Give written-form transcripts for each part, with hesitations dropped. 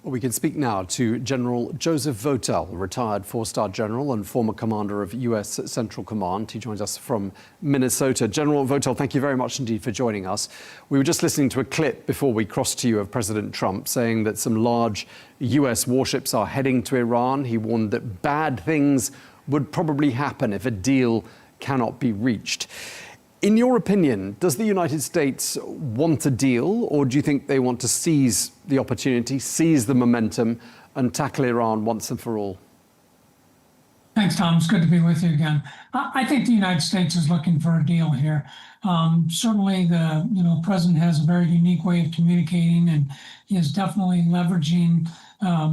Well, we can speak now to General Joseph Votel, retired four-star general and former commander of U.S. Central Command. He joins us from Minnesota. General Votel, thank you very much indeed for joining us. We were just listening to a clip before we crossed to you of President Trump saying that some large U.S. warships are heading to Iran. He warned that bad things would probably happen if a deal cannot be reached. In your opinion, does the United States want a deal, or do you think they want to seize the opportunity, seize the momentum, and tackle Iran once and for all? Thanks, Tom. It's good to be with you again. I think the United States is looking for a deal here. Certainly, the president has a very unique way of communicating, and he is definitely leveraging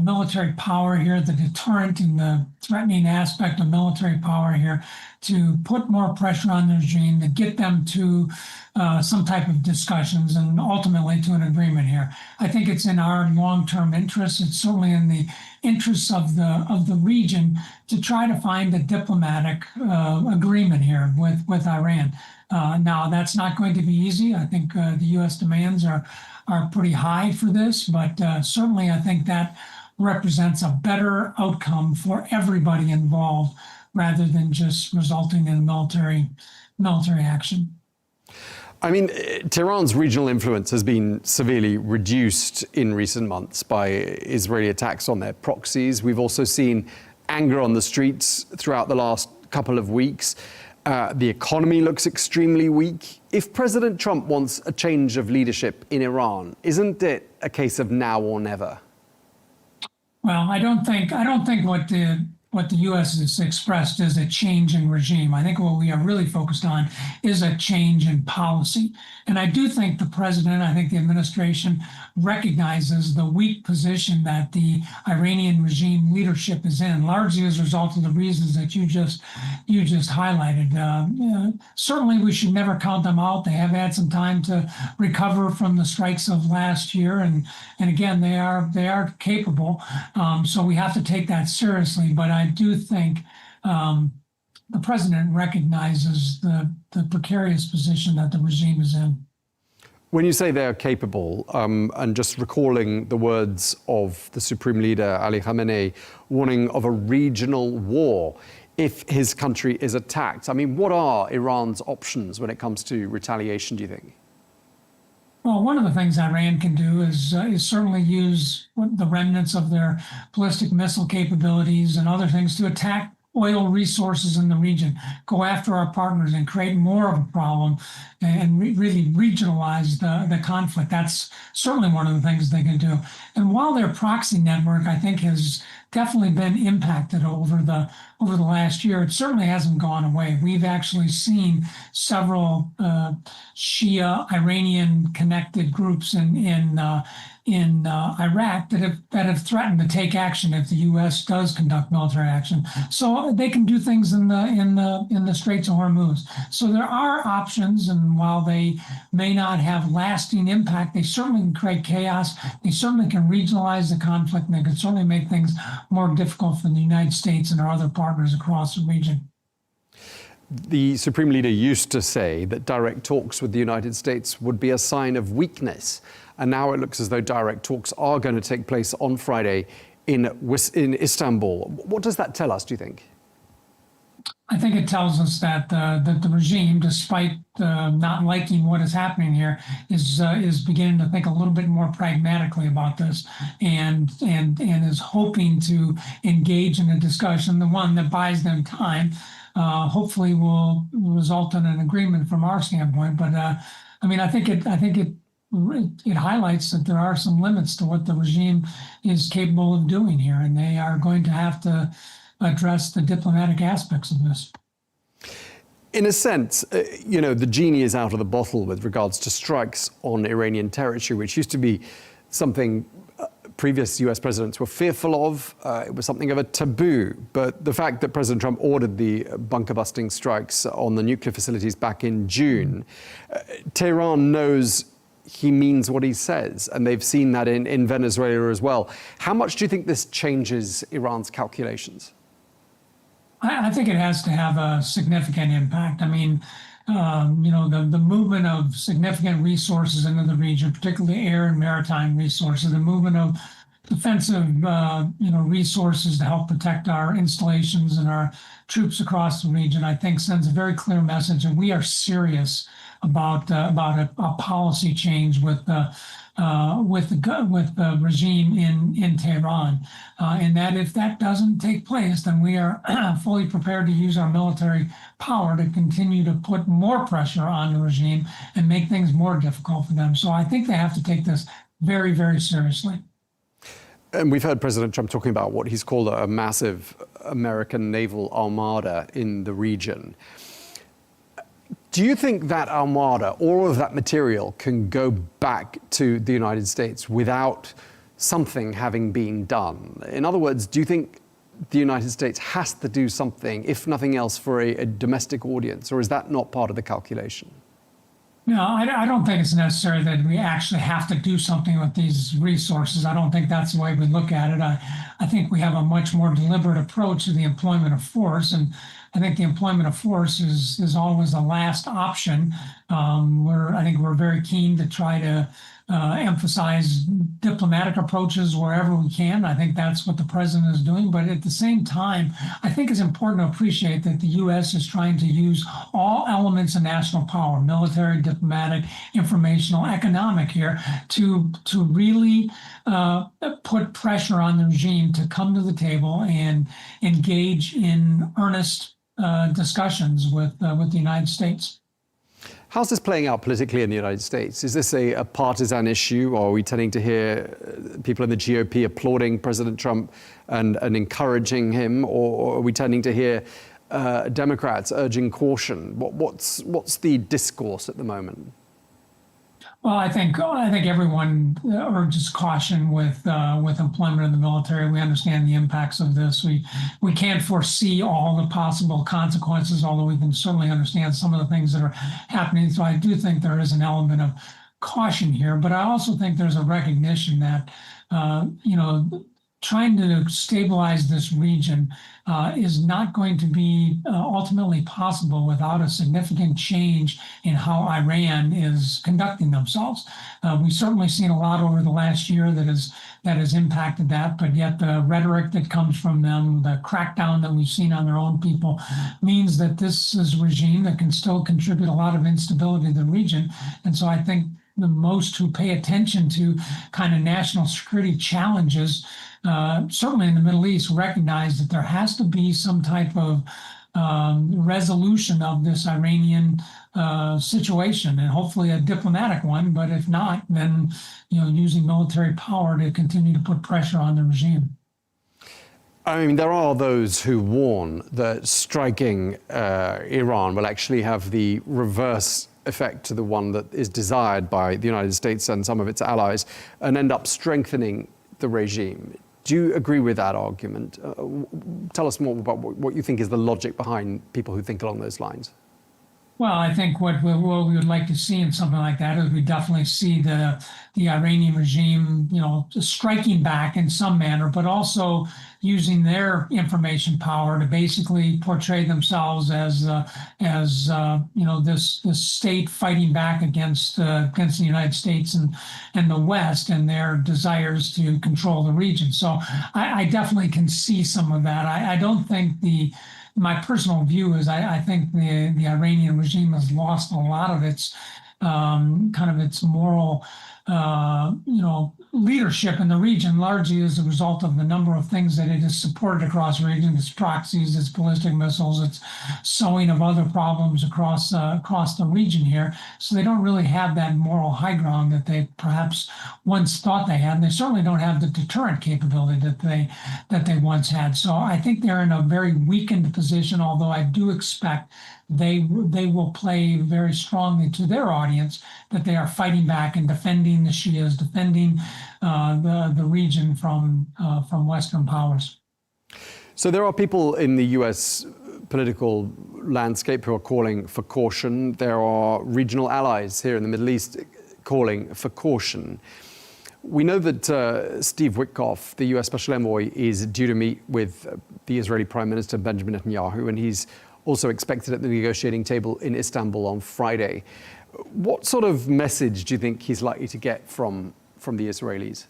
military power here, the deterrent and the threatening aspect of military power here, to put more pressure on the regime, to get them to some type of discussions and ultimately to an agreement here. I think it's in our long-term interests. It's certainly in the interests of the region to try to find a diplomatic agreement here with Iran. Now, that's not going to be easy. I think the U.S. demands are pretty high for this, but certainly I think that represents a better outcome for everybody involved rather than just resulting in military action. I mean, Tehran's regional influence has been severely reduced in recent months by Israeli attacks on their proxies. We've also seen anger on the streets throughout the last couple of weeks. The economy looks extremely weak. If President Trump wants a change of leadership in Iran, isn't it a case of now or never? Well, I don't think what the U.S. has expressed is a change in regime. I think what we are really focused on is a change in policy. And I do think the president, I think the administration recognizes the weak position that the Iranian regime leadership is in, largely as a result of the reasons that you just highlighted. Certainly, we should never count them out. They have had some time to recover from the strikes of last year, and again, they are capable. So we have to take that seriously. But I do think the president recognizes the precarious position that the regime is in. When you say they are capable, and just recalling the words of the Supreme Leader, Ali Khamenei, warning of a regional war if his country is attacked, I mean, what are Iran's options when it comes to retaliation, do you think? Well, one of the things Iran can do is certainly use the remnants of their ballistic missile capabilities and other things to attack oil resources in the region, go after our partners and create more of a problem and really regionalize the conflict. That's certainly one of the things they can do. And while their proxy network, I think, has definitely been impacted over the last year, it certainly hasn't gone away. We've actually seen several Shia Iranian connected groups in Iraq that have threatened to take action if the U.S. does conduct military action. So they can do things in the Straits of Hormuz. So there are options, and while they may not have lasting impact, they certainly can create chaos. They certainly can regionalize the conflict, and they can certainly make things more difficult for the United States and our other partners across the region. The Supreme Leader used to say that direct talks with the United States would be a sign of weakness. And now it looks as though direct talks are going to take place on Friday in Istanbul. What does that tell us, do you think? I think it tells us that the regime, despite not liking what is happening here, is beginning to think a little bit more pragmatically about this, and is hoping to engage in a discussion, the one that buys them time. Hopefully, will result in an agreement from our standpoint. But I mean, I think it highlights that there are some limits to what the regime is capable of doing here, and they are going to have to address the diplomatic aspects of this. In a sense, the genie is out of the bottle with regards to strikes on Iranian territory, which used to be something previous US presidents were fearful of. It was something of a taboo. But the fact that President Trump ordered the bunker-busting strikes on the nuclear facilities back in June, Tehran knows he means what he says, and they've seen that in Venezuela as well. How much do you think this changes Iran's calculations? I think it has to have a significant impact. I mean, the movement of significant resources into the region, particularly air and maritime resources, the movement of defensive, resources to help protect our installations and our troops across the region, I think sends a very clear message, and we are serious about a policy change with the regime in Tehran, and that if that doesn't take place, then we are fully prepared to use our military power to continue to put more pressure on the regime and make things more difficult for them. So I think they have to take this very, very seriously. And we've heard President Trump talking about what he's called a massive American naval armada in the region. Do you think that armada, all of that material, can go back to the United States without something having been done? In other words, do you think the United States has to do something, if nothing else, for a domestic audience, or is that not part of the calculation? No, I don't think it's necessary that we actually have to do something with these resources. I don't think that's the way we look at it. I think we have a much more deliberate approach to the employment of force, and I think the employment of force is always the last option. I think we're very keen to try to emphasize diplomatic approaches wherever we can. I think that's what the president is doing. But at the same time, I think it's important to appreciate that the U.S. is trying to use all elements of national power, military, diplomatic, informational, economic here, to really put pressure on the regime to come to the table and engage in earnest discussions with the United States. How's this playing out politically in the United States? Is this a partisan issue, or are we tending to hear people in the GOP applauding President Trump and encouraging him, or are we tending to hear Democrats urging caution? What's the discourse at the moment? Well, I think everyone urges caution with employment in the military. We understand the impacts of this. We can't foresee all the possible consequences, although we can certainly understand some of the things that are happening. So I do think there is an element of caution here, but I also think there's a recognition that trying to stabilize this region is not going to be ultimately possible without a significant change in how Iran is conducting themselves. We've certainly seen a lot over the last year that has impacted that, but yet the rhetoric that comes from them, the crackdown that we've seen on their own people, means that this is a regime that can still contribute a lot of instability to the region. And so I think the most who pay attention to kind of national security challenges, certainly in the Middle East, recognize that there has to be some type of resolution of this Iranian situation, and hopefully a diplomatic one. But if not, then using military power to continue to put pressure on the regime. I mean, there are those who warn that striking Iran will actually have the reverse effect to the one that is desired by the United States and some of its allies, and end up strengthening the regime. Do you agree with that argument? Tell us more about what you think is the logic behind people who think along those lines. Well, I think what we would like to see in something like that is we definitely see the Iranian regime, striking back in some manner, but also using their information power to basically portray themselves as this state fighting back against the United States and the West and their desires to control the region. So I definitely can see some of that. I don't think my personal view is I think the Iranian regime has lost a lot of its its moral leadership in the region, largely as a result of the number of things that it has supported across the region: its proxies, its ballistic missiles, its sowing of other problems across the region here. So they don't really have that moral high ground that they perhaps once thought they had. And they certainly don't have the deterrent capability that they once had. So I think they're in a very weakened position, although I do expect they will play very strongly to their audience that they are fighting back and defending the Shias, defending the region from Western powers. So there are people in the U.S. political landscape who are calling for caution. There are regional allies here in the Middle East calling for caution. We know that Steve Witkoff, the U.S. Special Envoy, is due to meet with the Israeli Prime Minister Benjamin Netanyahu, and he's also expected at the negotiating table in Istanbul on Friday. What sort of message do you think he's likely to get from the Israelis?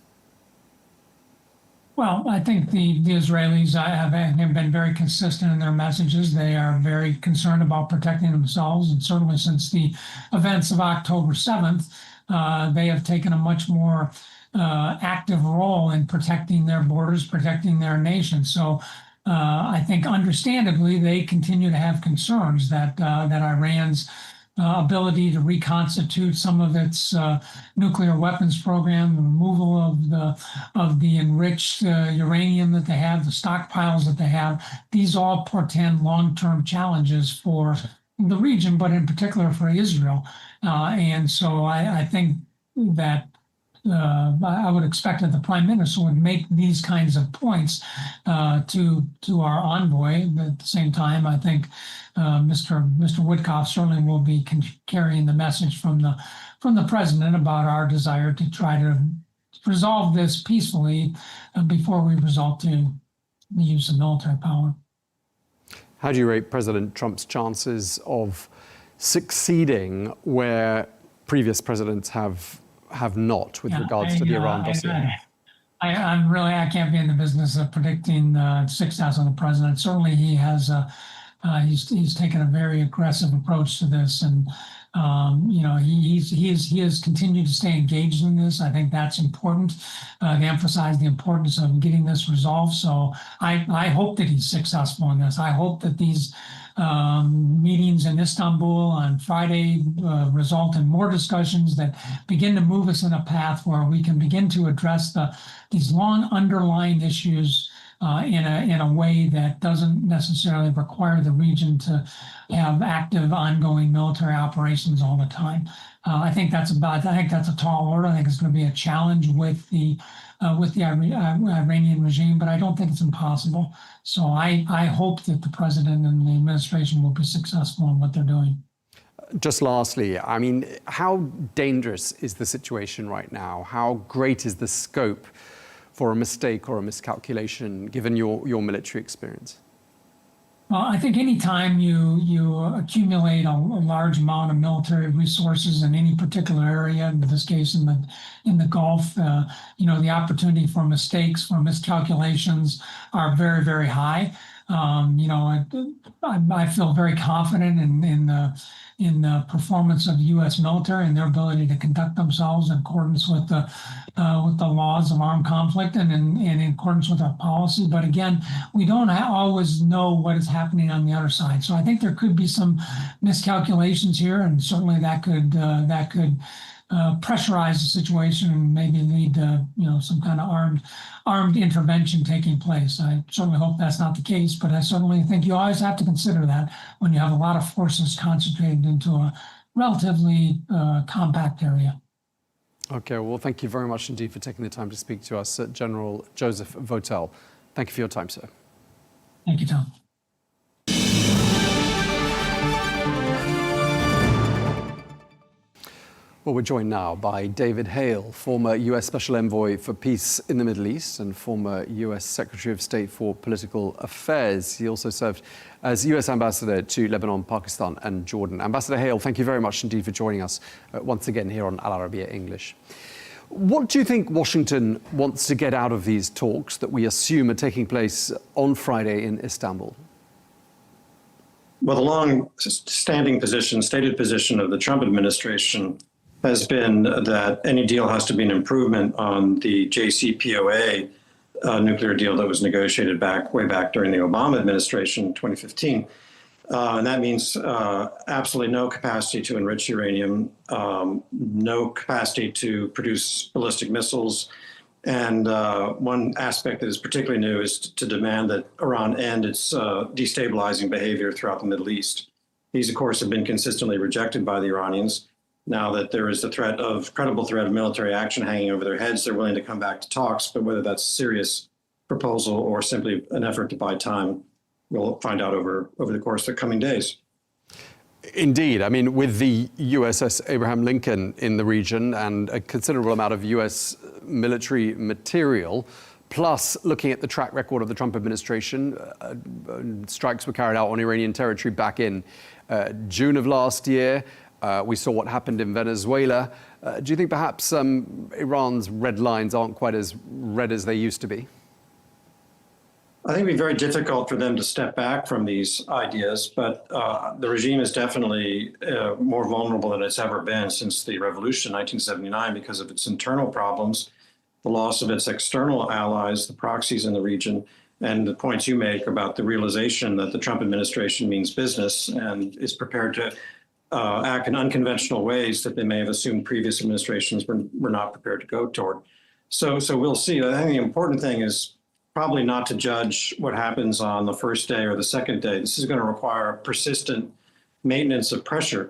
Well, I think the Israelis have been very consistent in their messages. They are very concerned about protecting themselves, and certainly since the events of October 7th, they have taken a much more active role in protecting their borders, protecting their nation. So I think understandably, they continue to have concerns that Iran's ability to reconstitute some of its nuclear weapons program, the removal of the enriched uranium that they have, the stockpiles that they have. These all portend long-term challenges for the region, but in particular for Israel. And so I think that I would expect that the prime minister would make these kinds of points to our envoy. But at the same time, I think Mr. Witkoff certainly will be carrying the message from the president about our desire to try to resolve this peacefully before we resort to the use of military power. How do you rate President Trump's chances of succeeding where previous presidents have not with regards to the Iran dossier? I can't be in the business of predicting success of the president. Certainly, he has he's taken a very aggressive approach to this, and he has continued to stay engaged in this. I think that's important to emphasize the importance of getting this resolved. So I hope that he's successful in this. I hope that these meetings in Istanbul on Friday result in more discussions that begin to move us in a path where we can begin to address these long underlying issues in a way that doesn't necessarily require the region to have active, ongoing military operations all the time. I think that's a tall order. I think it's going to be a challenge with the Iranian regime, but I don't think it's impossible. So I hope that the president and the administration will be successful in what they're doing. Just lastly, I mean, how dangerous is the situation right now? How great is the scope for a mistake or a miscalculation, given your military experience? Well, I think any time you accumulate a large amount of military resources in any particular area, in this case in the Gulf, the opportunity for mistakes, for miscalculations are very, very high. I feel very confident in the performance of the U.S. military and their ability to conduct themselves in accordance with the laws of armed conflict and in accordance with our policy. But again, we don't always know what is happening on the other side. So I think there could be some miscalculations here, and certainly that could pressurize the situation and maybe lead to some kind of armed intervention taking place. I certainly hope that's not the case, but I certainly think you always have to consider that when you have a lot of forces concentrated into a relatively compact area. Okay, well, thank you very much indeed for taking the time to speak to us, General Joseph Votel. Thank you for your time, sir. Thank you, Tom. Well, we're joined now by David Hale, former U.S. Special Envoy for Peace in the Middle East and former U.S. Secretary of State for Political Affairs. He also served as U.S. Ambassador to Lebanon, Pakistan and Jordan. Ambassador Hale, thank you very much indeed for joining us once again here on Al Arabiya English. What do you think Washington wants to get out of these talks that we assume are taking place on Friday in Istanbul? Well, the long-standing position, stated position of the Trump administration has been that any deal has to be an improvement on the JCPOA nuclear deal that was negotiated way back during the Obama administration, 2015. And that means absolutely no capacity to enrich uranium, no capacity to produce ballistic missiles. And one aspect that is particularly new is to demand that Iran end its destabilizing behavior throughout the Middle East. These, of course, have been consistently rejected by the Iranians. Now that there is the credible threat of military action hanging over their heads, they're willing to come back to talks, but whether that's a serious proposal or simply an effort to buy time, we'll find out over the course of the coming days. Indeed. I mean, with the USS Abraham Lincoln in the region and a considerable amount of US military material, plus looking at the track record of the Trump administration, strikes were carried out on Iranian territory back in June of last year. We saw what happened in Venezuela. Do you think perhaps Iran's red lines aren't quite as red as they used to be? I think it'd be very difficult for them to step back from these ideas, but the regime is definitely more vulnerable than it's ever been since the revolution in 1979 because of its internal problems, the loss of its external allies, the proxies in the region, and the points you make about the realization that the Trump administration means business and is prepared to act in unconventional ways that they may have assumed previous administrations were not prepared to go toward. So we'll see. I think the important thing is probably not to judge what happens on the first day or the second day. This is going to require persistent maintenance of pressure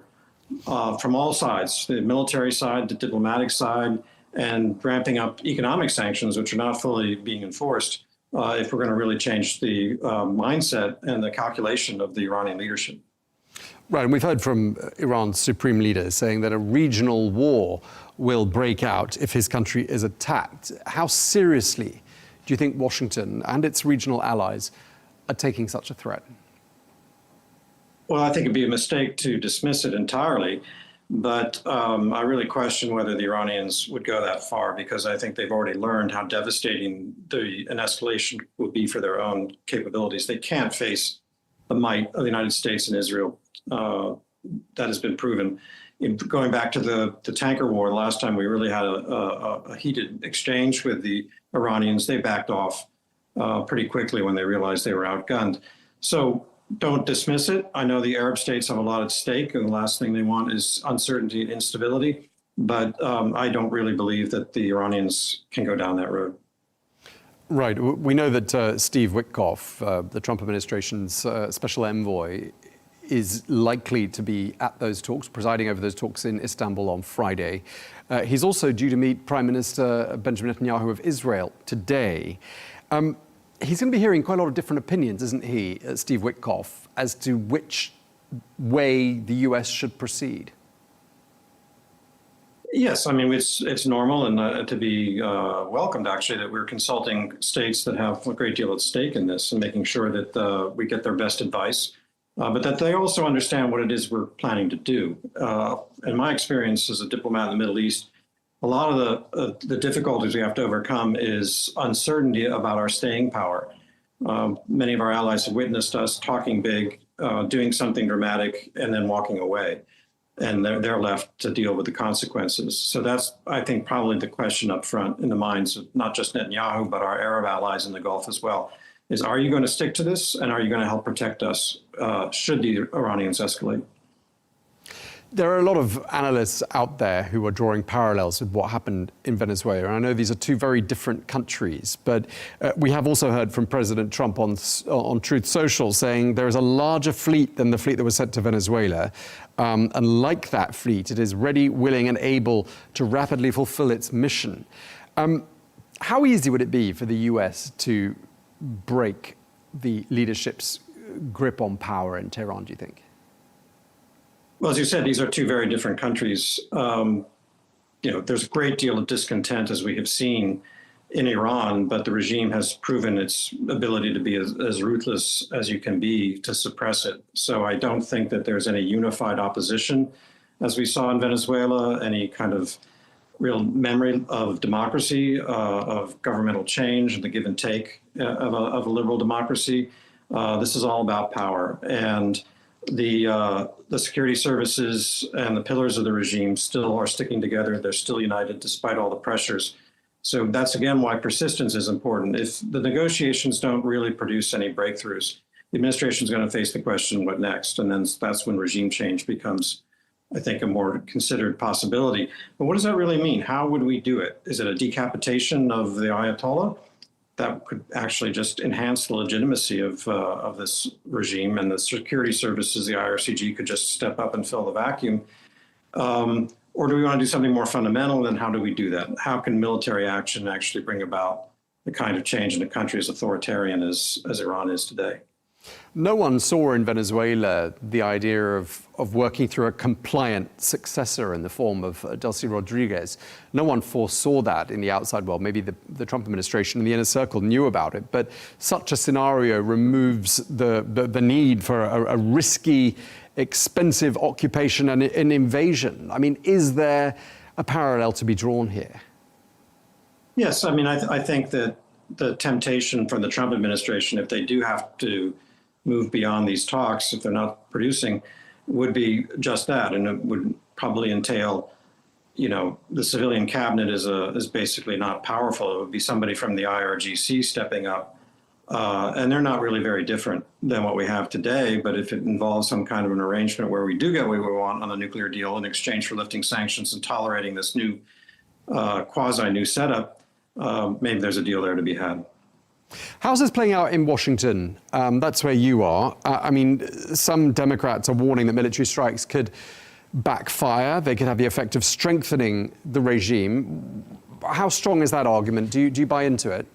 from all sides, the military side, the diplomatic side, and ramping up economic sanctions, which are not fully being enforced, if we're going to really change the mindset and the calculation of the Iranian leadership. Right, and we've heard from Iran's supreme leader saying that a regional war will break out if his country is attacked. How seriously do you think Washington and its regional allies are taking such a threat? Well, I think it'd be a mistake to dismiss it entirely, but I really question whether the Iranians would go that far because I think they've already learned how devastating an escalation would be for their own capabilities. They can't face the might of the United States and Israel. That has been proven. Going back to the tanker war, the last time we really had a heated exchange with the Iranians, they backed off pretty quickly when they realized they were outgunned. So don't dismiss it. I know the Arab states have a lot at stake, and the last thing they want is uncertainty and instability. But I don't really believe that the Iranians can go down that road. Right. We know that Steve Witkoff, the Trump administration's special envoy, is likely to be at those talks, presiding over those talks in Istanbul on Friday. He's also due to meet Prime Minister Benjamin Netanyahu of Israel today. He's going to be hearing quite a lot of different opinions, isn't he, Steve Witkoff, as to which way the US should proceed? Yes, I mean, it's normal and to be welcomed, actually, that we're consulting states that have a great deal at stake in this and making sure that we get their best advice. But that they also understand what it is we're planning to do. In my experience as a diplomat in the Middle East, a lot of the difficulties we have to overcome is uncertainty about our staying power. Many of our allies have witnessed us talking big, doing something dramatic, and then walking away. And they're left to deal with the consequences. So that's, I think, probably the question up front in the minds of not just Netanyahu, but our Arab allies in the Gulf as well. Is, are you going to stick to this, and are you going to help protect us should the Iranians escalate? There are a lot of analysts out there who are drawing parallels with what happened in Venezuela. And I know these are two very different countries, but we have also heard from President Trump on Truth Social saying there is a larger fleet than the fleet that was sent to Venezuela. And like that fleet, it is ready, willing, and able to rapidly fulfill its mission. How easy would it be for the US to break the leadership's grip on power in Tehran, do you think? Well, as you said, these are two very different countries. There's a great deal of discontent, as we have seen in Iran, but the regime has proven its ability to be as ruthless as you can be to suppress it. So I don't think that there's any unified opposition, as we saw in Venezuela, any kind of real memory of democracy, of governmental change, and the give and take of a liberal democracy. This is all about power. And the security services and the pillars of the regime still are sticking together. They're still united despite all the pressures. So that's, again, why persistence is important. If the negotiations don't really produce any breakthroughs, the administration is going to face the question, what next? And then that's when regime change becomes, I think, a more considered possibility. But what does that really mean? How would we do it? Is it a decapitation of the Ayatollah? That could actually just enhance the legitimacy of this regime, and the security services, the IRCG, could just step up and fill the vacuum. Or do we want to do something more fundamental? Then how do we do that? How can military action actually bring about the kind of change in a country as authoritarian as Iran is today? No one saw in Venezuela the idea of working through a compliant successor in the form of Delcy Rodriguez. No one foresaw that in the outside world. Maybe the Trump administration and the inner circle knew about it, but such a scenario removes the need for a risky, expensive occupation and an invasion. I mean, is there a parallel to be drawn here? Yes, I mean, I think that the temptation from the Trump administration, if they do have to move beyond these talks, if they're not producing, would be just that. And it would probably entail, the civilian cabinet is basically not powerful. It would be somebody from the IRGC stepping up. And they're not really very different than what we have today. But if it involves some kind of an arrangement where we do get what we want on the nuclear deal in exchange for lifting sanctions and tolerating this new quasi-new setup, maybe there's a deal there to be had. How's this playing out in Washington? That's where you are. Some Democrats are warning that military strikes could backfire. They could have the effect of strengthening the regime. How strong is that argument? Do you buy into it?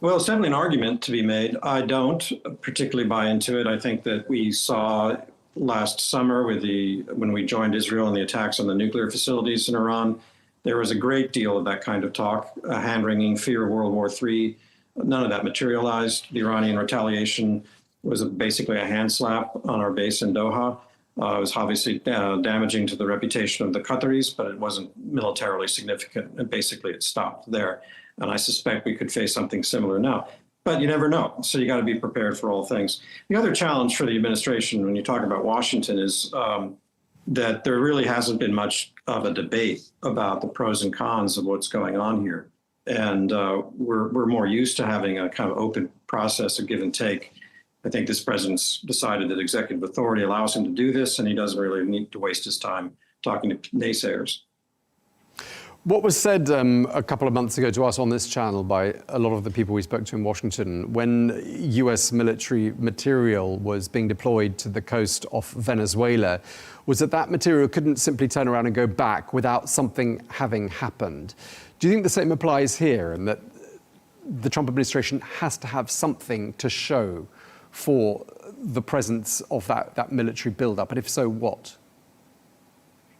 Well, it's definitely an argument to be made. I don't particularly buy into it. I think that we saw last summer when we joined Israel in the attacks on the nuclear facilities in Iran, there was a great deal of that kind of talk, hand-wringing fear of World War III. None of that materialized. The Iranian retaliation was basically a hand slap on our base in Doha. It was obviously damaging to the reputation of the Qataris, but it wasn't militarily significant. And basically, it stopped there. And I suspect we could face something similar now. But you never know. So you got to be prepared for all things. The other challenge for the administration when you talk about Washington is that there really hasn't been much of a debate about the pros and cons of what's going on here. And we're more used to having a kind of open process of give and take. I think this president's decided that executive authority allows him to do this, and he doesn't really need to waste his time talking to naysayers. What was said a couple of months ago to us on this channel by a lot of the people we spoke to in Washington when US military material was being deployed to the coast of Venezuela was that material couldn't simply turn around and go back without something having happened. Do you think the same applies here, and that the Trump administration has to have something to show for the presence of that military buildup? And if so, what?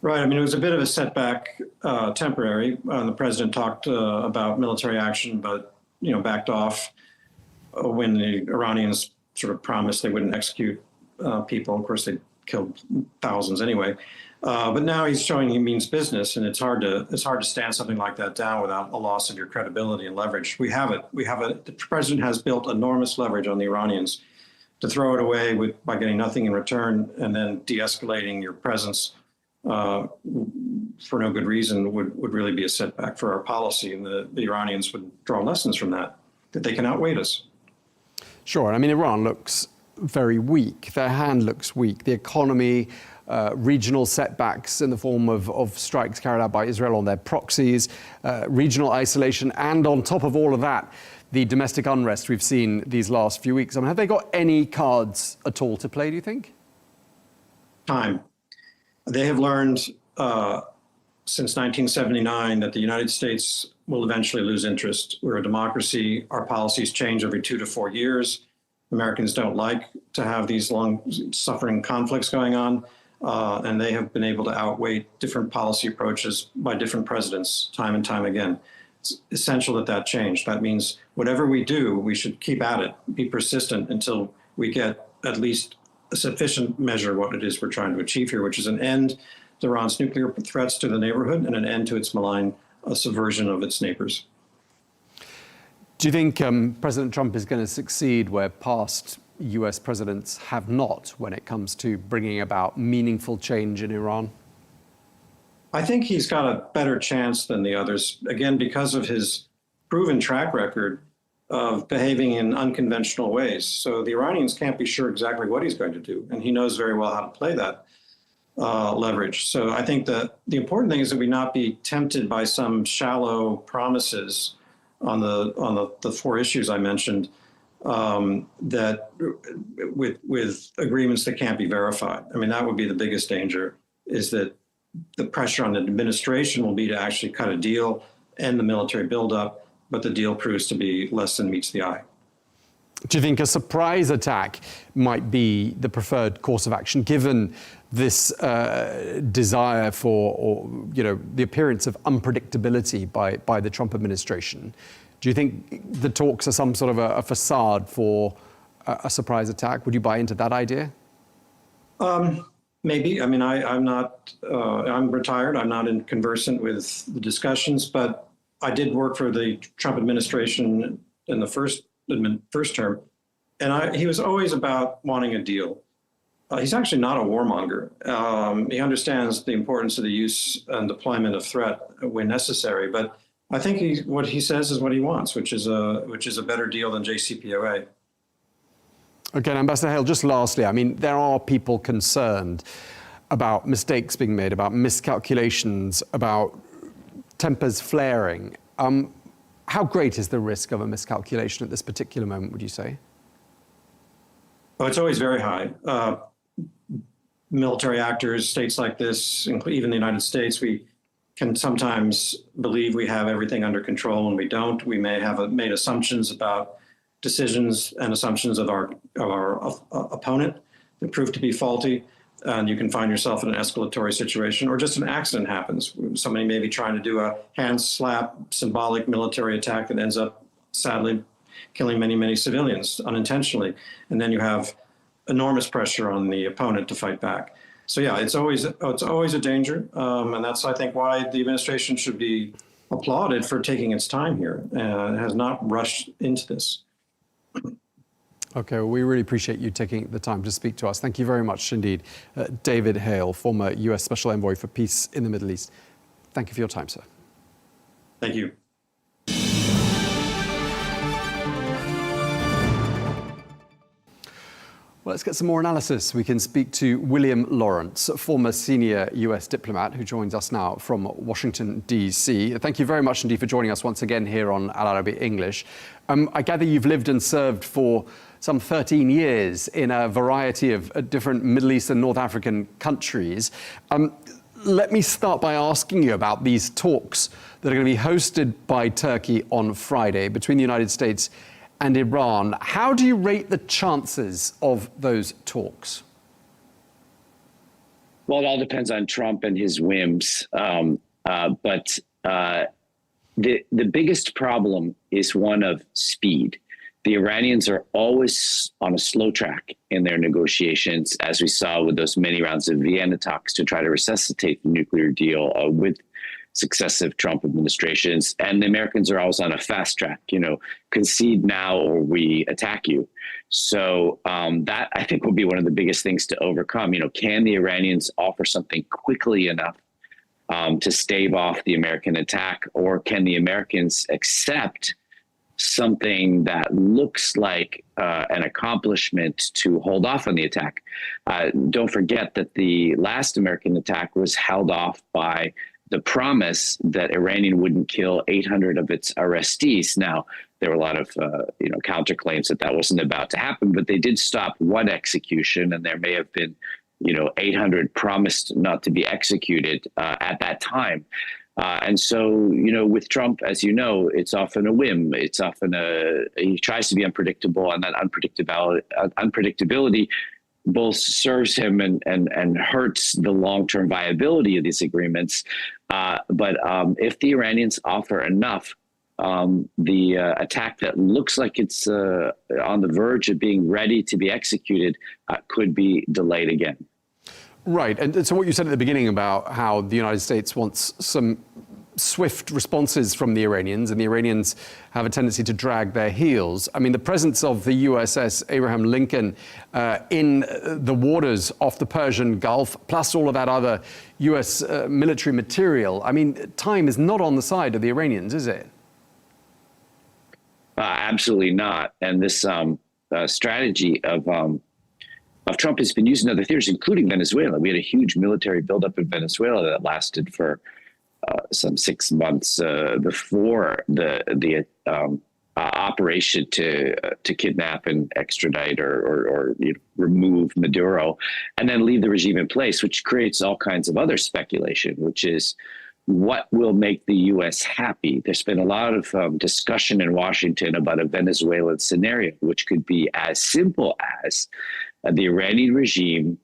Right. It was a bit of a setback, temporary. The president talked about military action, but, backed off when the Iranians sort of promised they wouldn't execute people. Of course, they killed thousands anyway. But now he's showing he means business, and it's hard to stand something like that down without a loss of your credibility and leverage. We have it. The president has built enormous leverage on the Iranians. To throw it away by getting nothing in return and then de-escalating your presence for no good reason would really be a setback for our policy, and the Iranians would draw lessons from that they can outweigh us. Sure. Iran looks very weak. Their hand looks weak. The economy, regional setbacks in the form of strikes carried out by Israel on their proxies, regional isolation, and on top of all of that, the domestic unrest we've seen these last few weeks. Have they got any cards at all to play, do you think? Time. They have learned since 1979 that the United States will eventually lose interest. We're a democracy. Our policies change every 2 to 4 years. Americans don't like to have these long suffering conflicts going on. And they have been able to outweigh different policy approaches by different presidents time and time again. It's essential that change. That means whatever we do, we should keep at it, be persistent until we get at least a sufficient measure of what it is we're trying to achieve here, which is an end to Iran's nuclear threats to the neighborhood and an end to its malign subversion of its neighbors. Do you think President Trump is going to succeed where past US presidents have not when it comes to bringing about meaningful change in Iran? I think he's got a better chance than the others, again, because of his proven track record of behaving in unconventional ways. So the Iranians can't be sure exactly what he's going to do, and he knows very well how to play that leverage. So I think that the important thing is that we not be tempted by some shallow promises on the 4 issues I mentioned, that with agreements that can't be verified. That would be the biggest danger, is that the pressure on the administration will be to actually cut a deal, end the military buildup, but the deal proves to be less than meets the eye. Do you think a surprise attack might be the preferred course of action, given this desire for, the appearance of unpredictability by the Trump administration? Do you think the talks are some sort of a facade for a surprise attack? Would you buy into that idea? Maybe. I'm retired. I'm not conversant with the discussions, but I did work for the Trump administration in the first term, and he was always about wanting a deal. He's actually not a warmonger. He understands the importance of the use and deployment of threat when necessary, but I think what he says is what he wants, which is a better deal than JCPOA. Again, Ambassador Hale, just lastly, I mean, there are people concerned about mistakes being made, about miscalculations, about tempers flaring. How great is the risk of a miscalculation at this particular moment, would you say? Oh, it's always very high. Military actors, states like this, even the United States, we can sometimes believe we have everything under control when we don't. We may have made assumptions about decisions and assumptions of our opponent that prove to be faulty. And you can find yourself in an escalatory situation, or just an accident happens. Somebody may be trying to do a hand slap, symbolic military attack that ends up sadly killing many, many civilians unintentionally. And then you have enormous pressure on the opponent to fight back. So yeah, it's always a danger. And that's, I think, why the administration should be applauded for taking its time here. It has not rushed into this. Okay, well, we really appreciate you taking the time to speak to us. Thank you very much indeed. David Hale, former US Special Envoy for Peace in the Middle East. Thank you for your time, sir. Thank you. Well, let's get some more analysis. We can speak to William Lawrence, former senior US diplomat, who joins us now from Washington, D.C. Thank you very much indeed for joining us once again here on Al Arabiya English. I gather you've lived and served for some 13 years in a variety of different Middle East and North African countries. Let me start by asking you about these talks that are going to be hosted by Turkey on Friday between the United States and Iran. How do you rate the chances of those talks? Well, it all depends on Trump and his whims. But the biggest problem is one of speed. The Iranians are always on a slow track in their negotiations, as we saw with those many rounds of Vienna talks to try to resuscitate the nuclear deal with successive Trump administrations. And the Americans are always on a fast track, concede now or we attack you. So that, I think, will be one of the biggest things to overcome. Can the Iranians offer something quickly enough to stave off the American attack, or can the Americans accept something that looks like an accomplishment to hold off on the attack? Don't forget that the last American attack was held off by the promise that Iranian wouldn't kill 800 of its arrestees. Now, there were a lot of counterclaims that wasn't about to happen, but they did stop one execution, and there may have been 800 promised not to be executed at that time. And so, with Trump, as you know, it's often a whim. It's often he tries to be unpredictable, and that unpredictability both serves him and hurts the long-term viability of these agreements. But if the Iranians offer enough, the attack that looks like it's on the verge of being ready to be executed could be delayed again. Right. And so what you said at the beginning about how the United States wants some swift responses from the Iranians, and the Iranians have a tendency to drag their heels. I mean, the presence of the USS Abraham Lincoln in the waters off the Persian Gulf, plus all of that other US military material, I mean, time is not on the side of the Iranians, is it? Absolutely not. And this strategy of Trump has been used in other theaters, including Venezuela. We had a huge military buildup in Venezuela that lasted for some 6 months before the operation to kidnap and extradite or remove Maduro, and then leave the regime in place, which creates all kinds of other speculation, which is what will make the U.S. happy. There's been a lot of discussion in Washington about a Venezuelan scenario, which could be as simple as the Iranian regime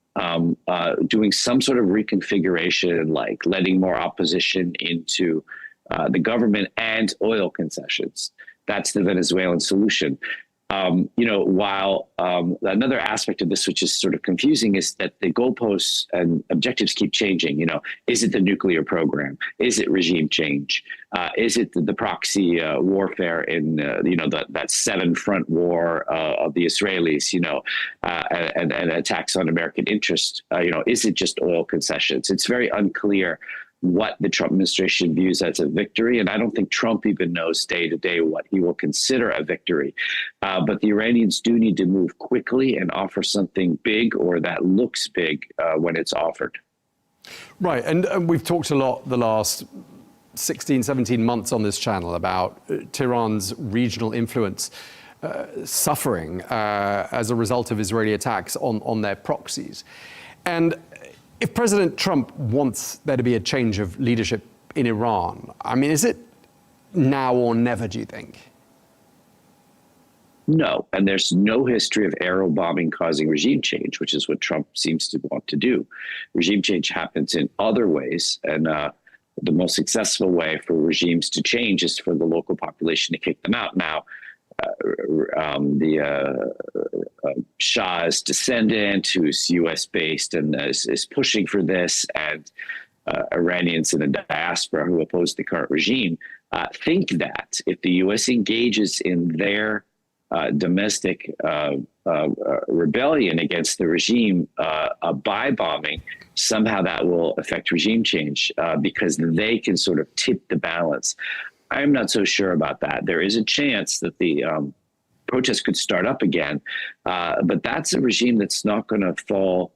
doing some sort of reconfiguration, like letting more opposition into the government and oil concessions. That's the Venezuelan solution. While another aspect of this, which is sort of confusing, is that the goalposts and objectives keep changing. Is it the nuclear program? Is it regime change? Is it the proxy warfare in, that 7-front war of the Israelis, and attacks on American interest? Is it just oil concessions? It's very unclear what the Trump administration views as a victory. And I don't think Trump even knows day to day what he will consider a victory. But the Iranians do need to move quickly and offer something big or that looks big when it's offered. Right. And we've talked a lot the last 16, 17 months on this channel about Tehran's regional influence suffering as a result of Israeli attacks on their proxies. And if President Trump wants there to be a change of leadership in Iran, I mean, is it now or never, do you think? No, and there's no history of aero bombing causing regime change, which is what Trump seems to want to do. Regime change happens in other ways, and the most successful way for regimes to change is for the local population to kick them out. Now, the Shah's descendant, who's U.S.-based and is pushing for this, and Iranians in the diaspora who oppose the current regime, think that if the U.S. engages in their domestic rebellion against the regime by bombing, somehow that will affect regime change because they can sort of tip the balance. I'm not so sure about that. There is a chance that the protests could start up again, but that's a regime that's not going to fall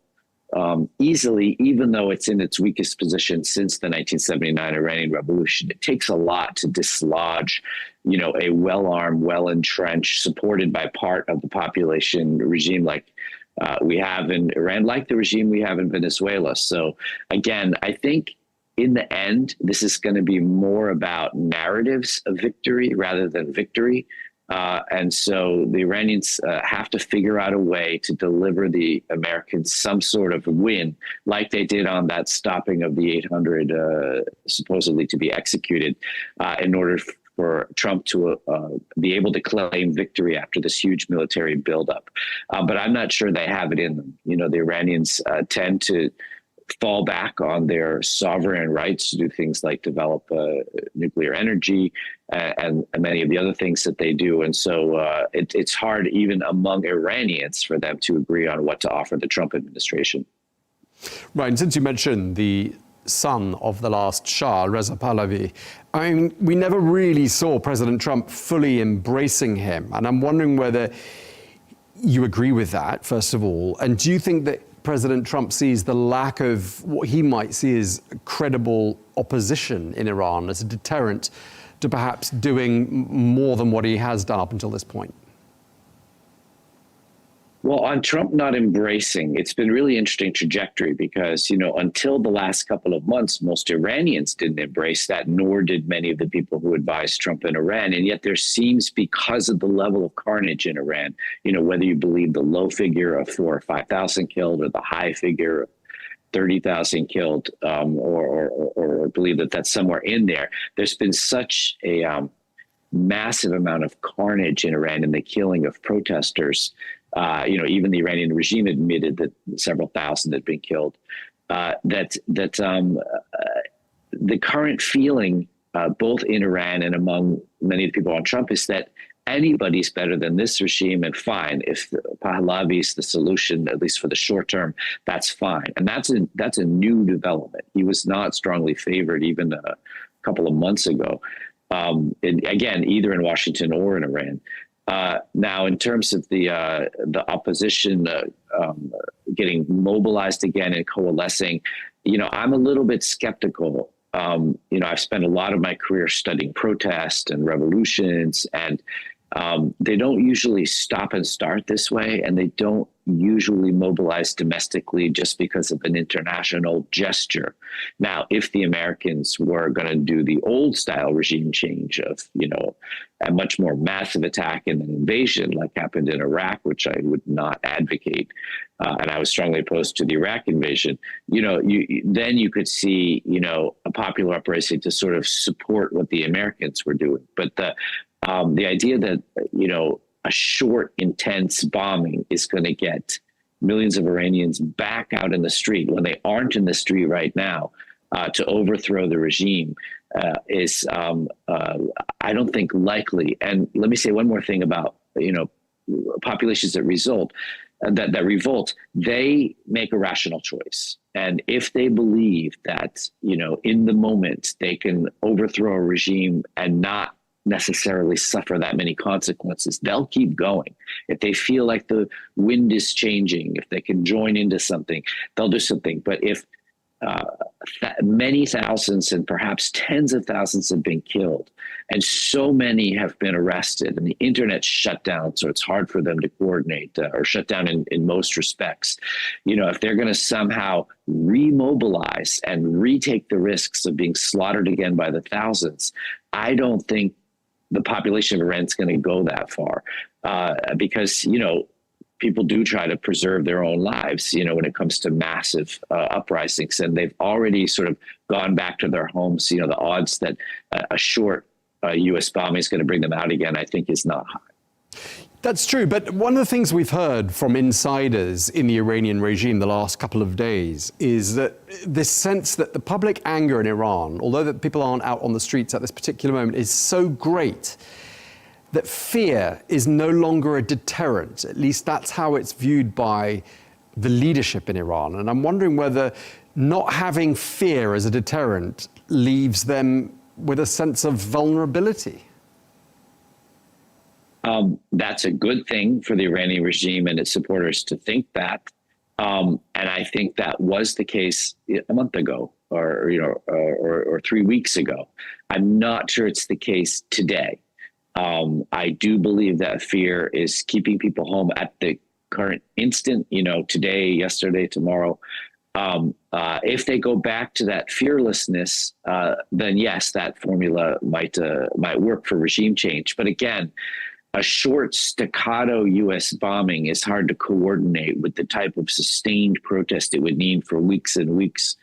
easily, even though it's in its weakest position since the 1979 Iranian Revolution. It takes a lot to dislodge, a well-armed, well-entrenched, supported by part of the population regime like we have in Iran, like the regime we have in Venezuela. So again, I think in the end, this is going to be more about narratives of victory rather than victory. And so the Iranians have to figure out a way to deliver the Americans some sort of win, like they did on that stopping of the 800 supposedly to be executed, in order for Trump to be able to claim victory after this huge military buildup. But I'm not sure they have it in them. The Iranians tend to fall back on their sovereign rights to do things like develop nuclear energy and many of the other things that they do. And so it's hard even among Iranians for them to agree on what to offer the Trump administration. Right. And since you mentioned the son of the last Shah, Reza Pahlavi, I mean, we never really saw President Trump fully embracing him. And I'm wondering whether you agree with that, first of all. And do you think that President Trump sees the lack of what he might see as credible opposition in Iran as a deterrent to perhaps doing more than what he has done up until this point? Well, on Trump not embracing, it's been really interesting trajectory because, until the last couple of months, most Iranians didn't embrace that, nor did many of the people who advised Trump in Iran. And yet there seems, because of the level of carnage in Iran, whether you believe the low figure of 4,000 or 5,000 killed or the high figure of 30,000 killed, or believe that that's somewhere in there, there's been such a massive amount of carnage in Iran and the killing of protesters. Even the Iranian regime admitted that several thousand had been killed. The current feeling, both in Iran and among many of the people on Trump, is that anybody's better than this regime, and fine. If Pahlavi is the solution, at least for the short term, that's fine. And that's a new development. He was not strongly favored even a couple of months ago. Again, either in Washington or in Iran. Now, in terms of the opposition getting mobilized again and coalescing, I'm a little bit skeptical. I've spent a lot of my career studying protests and revolutions, and they don't usually stop and start this way, and they don't usually mobilize domestically just because of an international gesture. Now, if the Americans were going to do the old style regime change of, a much more massive attack and an invasion like happened in Iraq, which I would not advocate, and I was strongly opposed to the Iraq invasion, then you could see, a popular uprising to sort of support what the Americans were doing. But the idea that, a short, intense bombing is going to get millions of Iranians back out in the street when they aren't in the street right now to overthrow the regime is, I don't think, likely. And let me say one more thing about, populations that that revolt. They make a rational choice. And if they believe that, in the moment they can overthrow a regime and not necessarily suffer that many consequences, they'll keep going. If they feel like the wind is changing, if they can join into something, they'll do something. But if many thousands and perhaps tens of thousands have been killed, and so many have been arrested, and the internet's shut down, so it's hard for them to coordinate or shut down in most respects. If they're going to somehow remobilize and retake the risks of being slaughtered again by the thousands, I don't think the population of Iran is going to go that far because, people do try to preserve their own lives, when it comes to massive uprisings, and they've already sort of gone back to their homes. The odds that a short U.S. bombing is going to bring them out again, I think, is not high. That's true. But one of the things we've heard from insiders in the Iranian regime the last couple of days is that this sense that the public anger in Iran, although that people aren't out on the streets at this particular moment, is so great that fear is no longer a deterrent. At least that's how it's viewed by the leadership in Iran. And I'm wondering whether not having fear as a deterrent leaves them with a sense of vulnerability. That's a good thing for the Iranian regime and its supporters to think that. And I think that was the case a month ago or 3 weeks ago. I'm not sure it's the case today. I do believe that fear is keeping people home at the current instant, today, yesterday, tomorrow. If they go back to that fearlessness, then yes, that formula might work for regime change. But again, a short staccato U.S. bombing is hard to coordinate with the type of sustained protest it would need for weeks and weeks,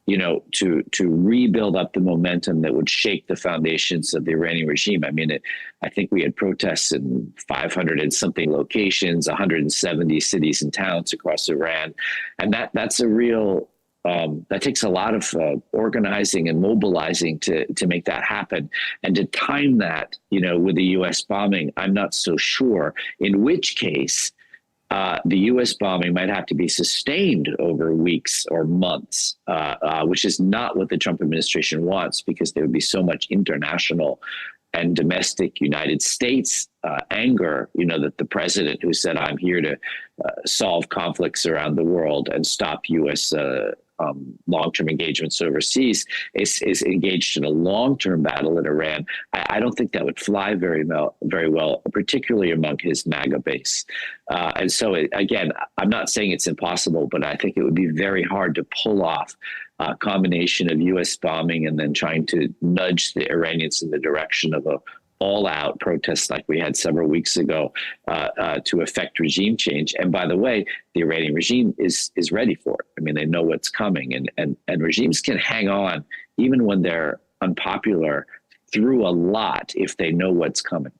to rebuild up the momentum that would shake the foundations of the Iranian regime. I mean, I think we had protests in 500 and something locations, 170 cities and towns across Iran. And that's a real, that takes a lot of organizing and mobilizing to make that happen. And to time that, with the U.S. bombing, I'm not so sure, in which case the U.S. bombing might have to be sustained over weeks or months, which is not what the Trump administration wants, because there would be so much international and domestic United States anger, that the president, who said, I'm here to solve conflicts around the world and stop U.S. Long-term engagements overseas, is engaged in a long-term battle in Iran. I don't think that would fly very well, particularly among his MAGA base. And so, again, I'm not saying it's impossible, but I think it would be very hard to pull off a combination of U.S. bombing and then trying to nudge the Iranians in the direction of a all-out protests like we had several weeks ago to effect regime change. And by the way, the Iranian regime is ready for it. I mean, they know what's coming, and regimes can hang on even when they're unpopular through a lot if they know what's coming.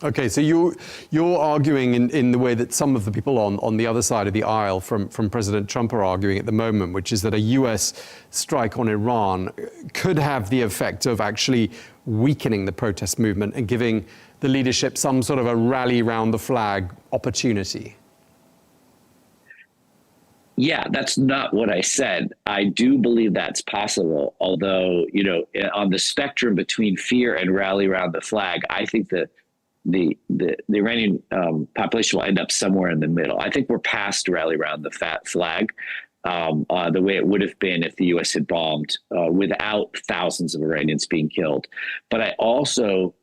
Okay, so you're arguing in the way that some of the people on the other side of the aisle from President Trump are arguing at the moment, which is that a U.S. strike on Iran could have the effect of actually weakening the protest movement and giving the leadership some sort of a rally round the flag opportunity. Yeah, that's not what I said. I do believe that's possible, although, on the spectrum between fear and rally around the flag, I think that the Iranian population will end up somewhere in the middle. I think we're past rally around the flag, the way it would have been if the U.S. had bombed without thousands of Iranians being killed. But I also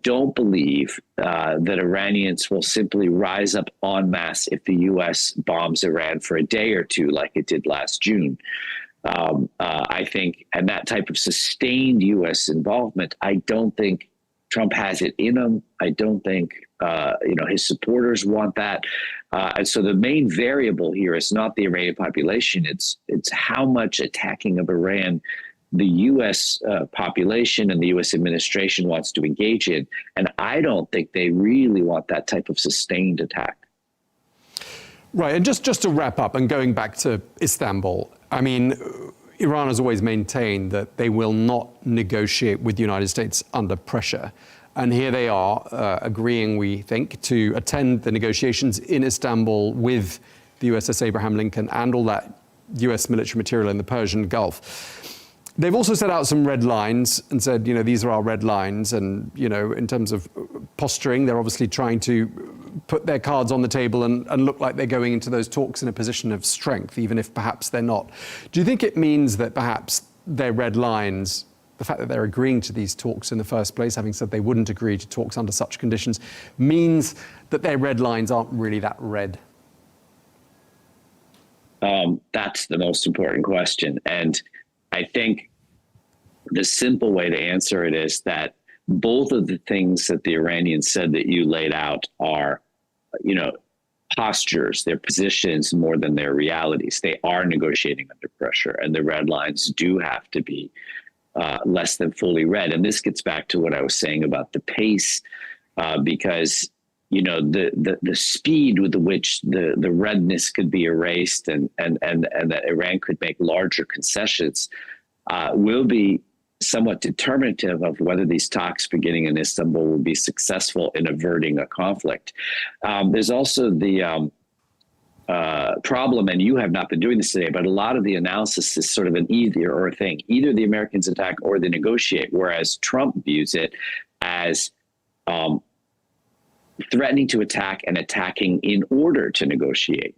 don't believe that Iranians will simply rise up en masse if the U.S. bombs Iran for a day or two like it did last June. I think, and that type of sustained U.S. involvement, I don't think Trump has it in him. I don't think, his supporters want that. And so the main variable here is not the Iranian population. It's how much attacking of Iran the U.S. Population and the U.S. administration wants to engage in. And I don't think they really want that type of sustained attack. Right, and just to wrap up and going back to Istanbul, I mean, Iran has always maintained that they will not negotiate with the United States under pressure. And here they are agreeing, we think, to attend the negotiations in Istanbul with the USS Abraham Lincoln and all that US military material in the Persian Gulf. They've also set out some red lines and said, you know, these are our red lines. And, you know, in terms of posturing, they're obviously trying to put their cards on the table and look like they're going into those talks in a position of strength, even if perhaps they're not. Do you think it means that perhaps their red lines, the fact that they're agreeing to these talks in the first place, having said they wouldn't agree to talks under such conditions, means that their red lines aren't really that red? That's the most important question. And I think the simple way to answer it is that both of the things that the Iranians said that you laid out are, you know, postures, their positions more than their realities. They are negotiating under pressure, and the red lines do have to be less than fully read. And this gets back to what I was saying about the pace, because you know, the speed with which the redness could be erased and that Iran could make larger concessions will be somewhat determinative of whether these talks beginning in Istanbul will be successful in averting a conflict. There's also the problem, and you have not been doing this today, but a lot of the analysis is sort of an either or thing. Either the Americans attack or they negotiate, whereas Trump views it as threatening to attack and attacking in order to negotiate,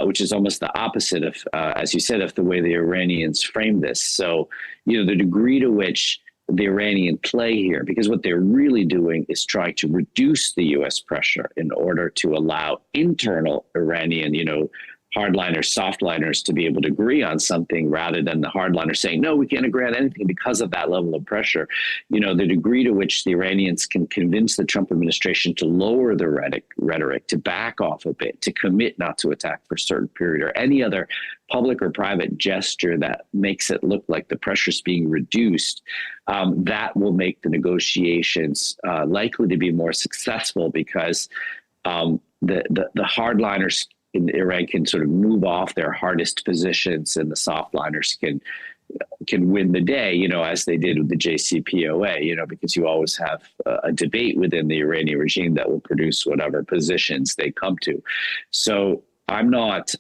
which is almost the opposite of, as you said, of the way the Iranians frame this. So, you know, the degree to which the Iranian play here, because what they're really doing is trying to reduce the U.S. pressure in order to allow internal Iranian, you know, hardliners, softliners to be able to agree on something rather than the hardliners saying, no, we can't agree on anything because of that level of pressure. You know, the degree to which the Iranians can convince the Trump administration to lower the rhetoric, to back off a bit, to commit not to attack for a certain period, or any other public or private gesture that makes it look like the pressure's being reduced, that will make the negotiations likely to be more successful, because the hardliners in Iran can sort of move off their hardest positions, and the softliners can win the day, you know, as they did with the JCPOA, you know, because you always have a debate within the Iranian regime that will produce whatever positions they come to. So I'm not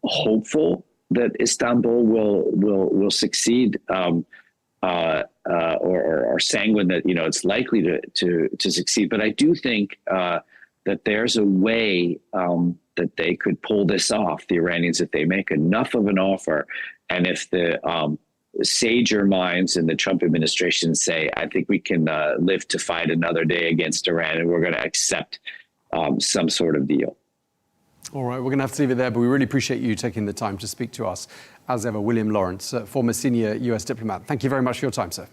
hopeful that Istanbul will succeed, or sanguine that, you know, it's likely to succeed. But I do think that there's a way that they could pull this off, the Iranians, if they make enough of an offer. And if the sager minds in the Trump administration say, I think we can live to fight another day against Iran, and we're going to accept some sort of deal. All right, we're going to have to leave it there, but we really appreciate you taking the time to speak to us. As ever, William Lawrence, former senior US diplomat. Thank you very much for your time, sir.